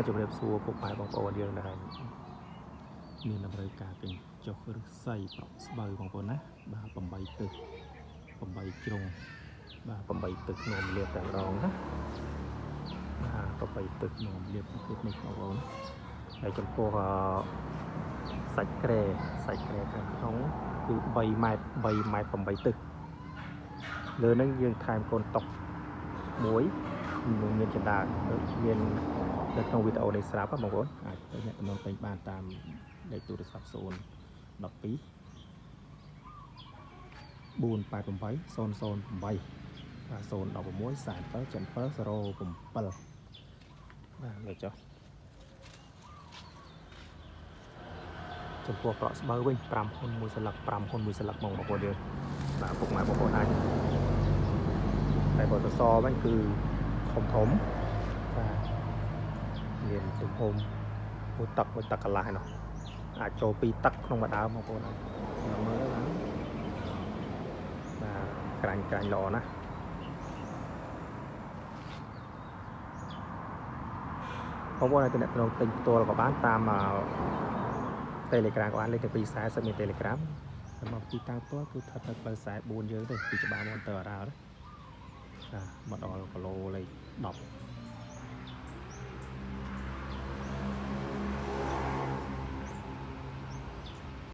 ជម្រាបសួរពុកម៉ែបងប្អូនយើងដែលមានតម្រូវការកញ្ចុះឬស័យប្រក់ស្បូវបងប្អូនណាបាទ8ទឹក8ជ្រុងបាទ8ទឹកនោមលាបតែម្ដងណាបាទ8ទឹកនោមលាបប្រភេទនេះបងប្អូនហើយចំពោះសាច់ក្រែខាងក្នុងគឺ3ម៉ែត្រ8ទឹកលើហ្នឹងយើងថែមកូនតុកមួយនឹងមានចដាមាននៅក្នុងវីដេអូនេះស្រាប់បងប្អូនអាចទៅអ្នកទំនងទិញបានតាមលេខទូរស័ព្ទ012 488 008បាទ016 47 77 07បាទមើលចុះចំពោះប្រក់ស្បូវវិញ5ហ៊ុន1ស្លឹក5ហ៊ុន1ស្លឹកបងប្អូនយើងបាទពុកម៉ែបងប្អូនអាចតែបើសសរវិញគឺធំបាទមានទំហំមួយទឹកកន្លះឯណោះអាចចូល2ទឹកក្នុងមួយដើមបងប្អូនអើយខ្ញុំមើលទៅបាទក្រាញ់ល្អណាស់បងប្អូនអាចទៅអ្នកទិញផ្ទាល់ក៏បានតាម Telegram ក៏បានលេខទី240មាន Telegram តែមកទីតាំងផ្ទាល់គឺស្ថិតនៅផ្លូវ44យើងទេពីច្បារមកទៅអារ៉ាល់ណាមកដល់គីឡូលេខ10